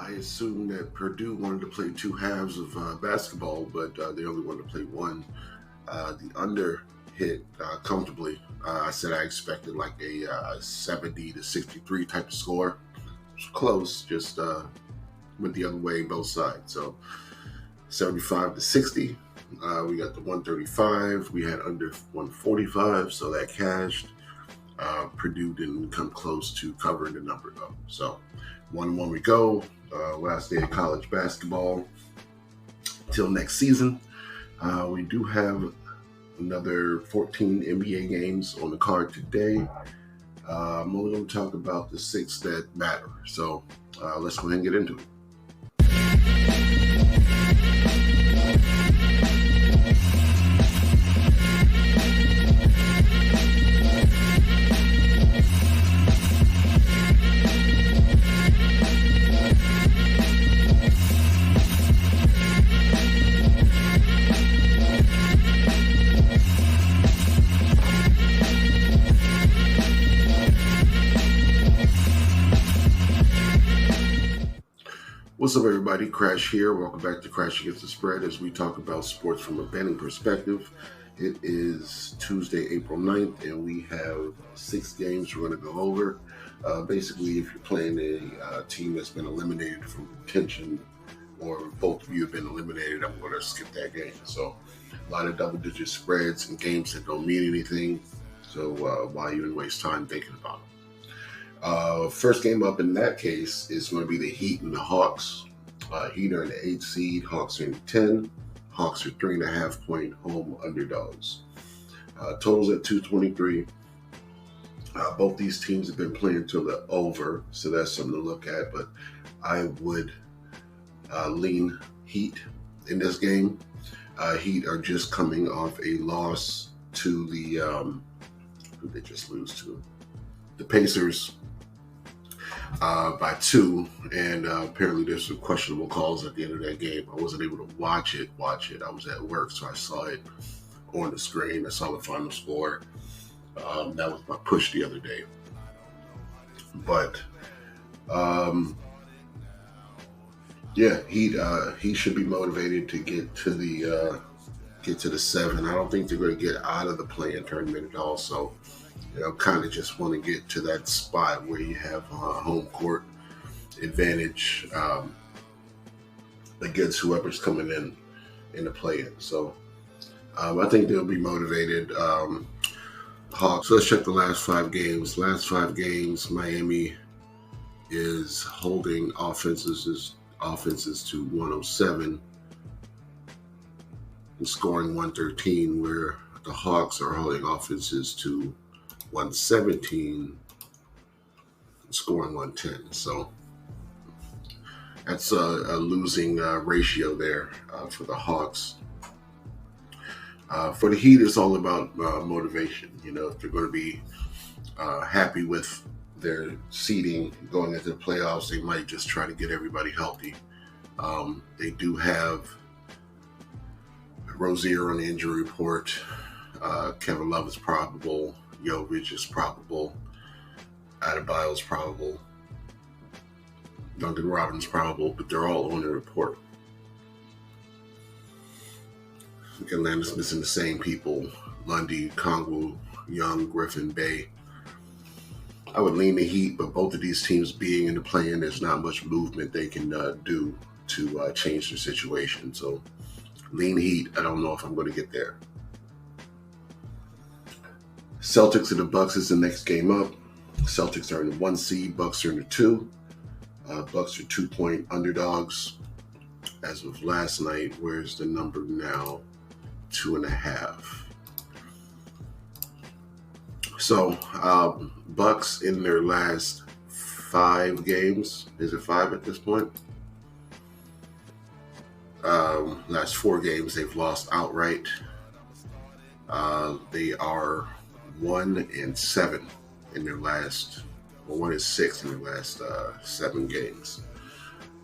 I assumed that Purdue wanted to play two halves of basketball, but they only wanted to play one. The under hit comfortably. I said I expected like a 70 to 63 type of score. It was close, just went the other way both sides. So 75 to 60. We got the 135. We had under 145, so that cashed. Purdue didn't come close to covering the number though. So 1-1 we go. Last day of college basketball. Till next season. We do have another 14 NBA games on the card today. I'm only going to talk about the 6 that matter. So let's go ahead and get into it. What's up, everybody? Crash here. Welcome back to Crash Against the Spread as we talk about sports from a betting perspective. It is Tuesday, April 9th, and we have 6 games we're going to go over. Basically, if you're playing a team that's been eliminated from contention, or both of you have been eliminated, I'm going to skip that game. So a lot of double-digit spreads and games that don't mean anything. So why even waste time thinking about them? First game up in that case is going to be the Heat and the Hawks. Heat are in the 8th seed, Hawks are in the 10. Hawks are 3.5 point home underdogs. Totals at 223. Both these teams have been playing till the over, so that's something to look at. But I would lean Heat in this game. Heat are just coming off a loss to the who they just lose to? The Pacers. By 2, and apparently there's some questionable calls at the end of that game. I wasn't able to watch it. I was at work, so I saw it on the screen. I saw the final score. That was my push the other day. But he should be motivated to get to the 7. I don't think they're going to get out of the play-in tournament at all. So kind of just want to get to that spot where you have home court advantage against whoever's coming in the play-in. So I think they'll be motivated. Hawks. So let's check the last 5 games. Last 5 games, Miami is holding offenses to 107 and scoring 113, where the Hawks are holding offenses to 117, scoring 110. So that's a losing ratio there for the Hawks. For the Heat, it's all about motivation. If they're going to be happy with their seeding going into the playoffs, they might just try to get everybody healthy. They do have Rozier on the injury report. Kevin Love is probable. Jovic is probable. Adebayo is probable. Duncan Robinson is probable, but they're all on the report. Again, Landon's missing the same people: Lundy, Kongwu, Young, Griffin, Bay. I would lean the Heat, but both of these teams being in the play-in, there's not much movement they can do to change their situation. So lean Heat. I don't know if I'm going to get there. Celtics and the Bucks is the next game up. Celtics are in the 1 seed. Bucks are in the 2. Bucks are 2-point underdogs as of last night. Where's the number now? 2.5. So Bucks in their last 5 games. Is it 5 at this point? Last 4 games they've lost outright. They are 1-7 in their last, or 1-6 in their last 7 games.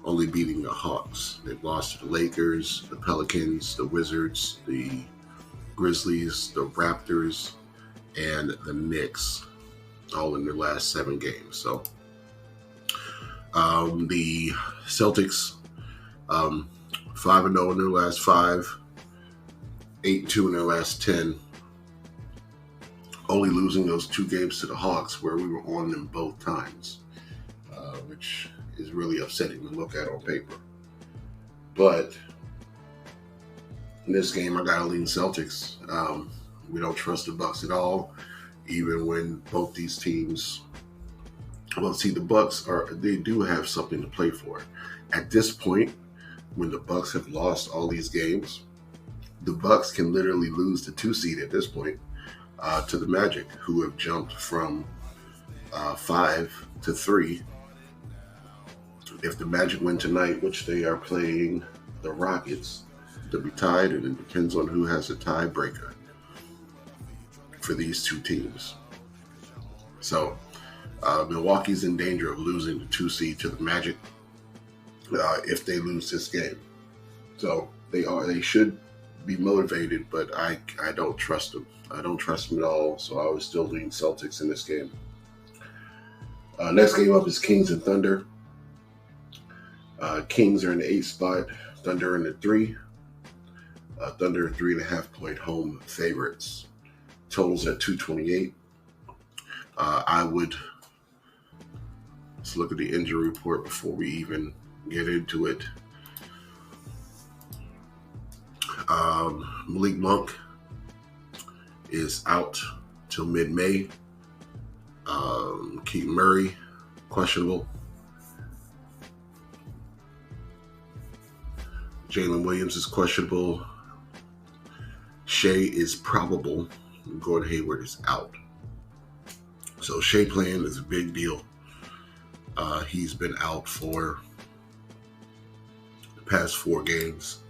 Only beating the Hawks. They've lost to the Lakers, the Pelicans, the Wizards, the Grizzlies, the Raptors, and the Knicks, all in their last 7 games. So The Celtics, 5-0 in their last 5, 8-2 in their last 10. Only losing those 2 games to the Hawks, where we were on them both times, which is really upsetting to look at on paper. But in this game, I gotta lean Celtics. We don't trust the Bucks at all, even when both these teams. Well, see, the Bucks they do have something to play for. At this point, when the Bucks have lost all these games, the Bucks can literally lose the 2 seed at this point to the Magic, who have jumped from 5 to 3. If the Magic win tonight, which they are playing the Rockets, they'll be tied, and it depends on who has a tiebreaker for these 2 teams. So Milwaukee's in danger of losing the 2 seed to the Magic if they lose this game. So they should be motivated, but I don't trust them. I don't trust them at all. So I would still lean Celtics in this game. Next game up is Kings and Thunder. Kings are in the 8th spot. Thunder in the 3. Thunder 3.5-point home favorites. Totals at 228. Let's look at the injury report before we even get into it. Malik Monk is out till mid-May. Keaton Murray, questionable. Jalen Williams is questionable. Shea is probable. Gordon Hayward is out. So Shea playing is a big deal. He's been out for the past 4 games.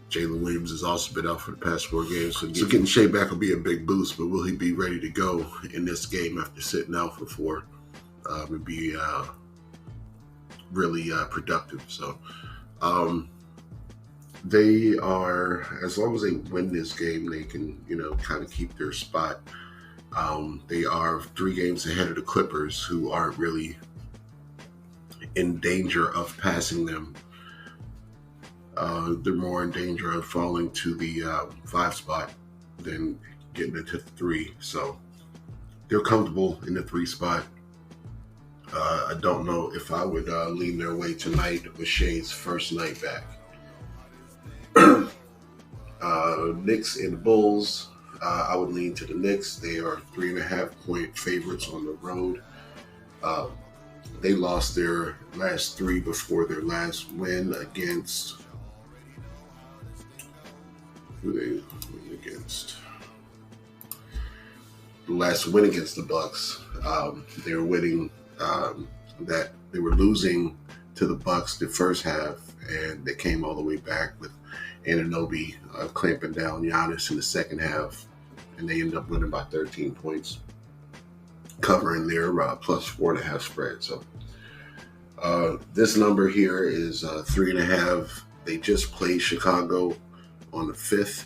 Jalen Williams has also been out for the past 4 games. So getting Shea back will be a big boost, but will he be ready to go in this game after sitting out for 4? Would be really productive. So they are, as long as they win this game, they can, kind of keep their spot. They are 3 games ahead of the Clippers, who aren't really in danger of passing them. They're more in danger of falling to the 5 spot than getting into 3. So they're comfortable in the 3 spot. I don't know if I would lean their way tonight with Shea's first night back. Knicks and the Bulls. I would lean to the Knicks. They are 3.5-point favorites on the road. They lost their last 3 before their last win against. Who they win against? The last win against the Bucks. They were winning. That they were losing to the Bucks the first half, and they came all the way back with Anunoby clamping down Giannis in the second half, and they ended up winning by 13 points, covering their plus 4.5 spread. So this number here is 3.5. They just played Chicago on the 5th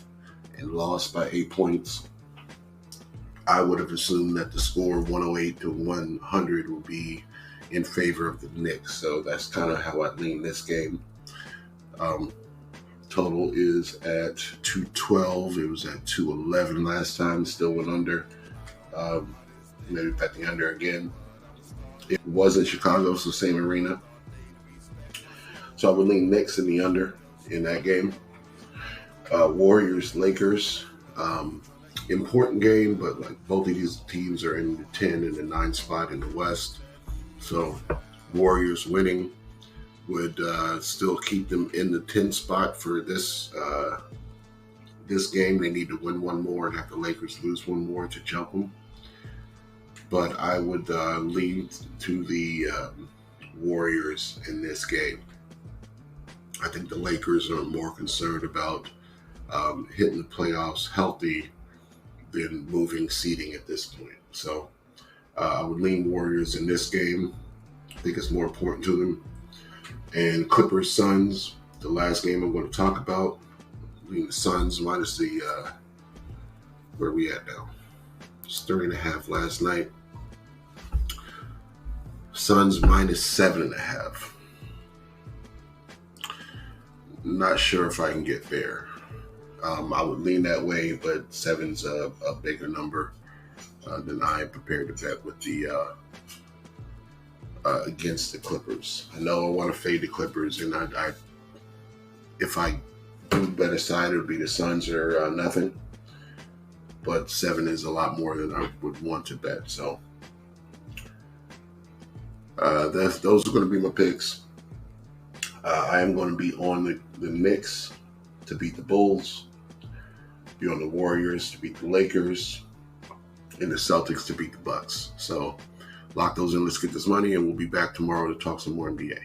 and lost by 8 points. I would have assumed that the score 108 to 100 would be in favor of the Knicks. So that's kind of how I lean this game. Total is at 212. It was at 211 last time. Still went under. Maybe betting under again. It wasn't Chicago, so same arena. So I would lean Knicks in the under in that game. Warriors, Lakers. Important game, but like both of these teams are in the 10 and the 9 spot in the West. So Warriors winning would still keep them in the 10 spot for this game. They need to win one more and have the Lakers lose one more to jump them. But I would lean to the Warriors in this game. I think the Lakers are more concerned about hitting the playoffs healthy than moving seeding at this point. So I would lean Warriors in this game. I think it's more important to them. And Clippers Suns, the last game I'm going to talk about. Lean the Suns minus the where are we at now? It's 3.5 last night. Suns minus 7.5. Not sure if I can get there. I would lean that way, but 7's a bigger number than I am prepared to bet with the against the Clippers. I know I want to fade the Clippers, and I if I do bet a side, it would be the Suns or nothing. But 7 is a lot more than I would want to bet. So those are going to be my picks. I am going to be on the Knicks to beat the Bulls, be on the Warriors to beat the Lakers, and the Celtics to beat the Bucks. So lock those in. Let's get this money, and we'll be back tomorrow to talk some more NBA.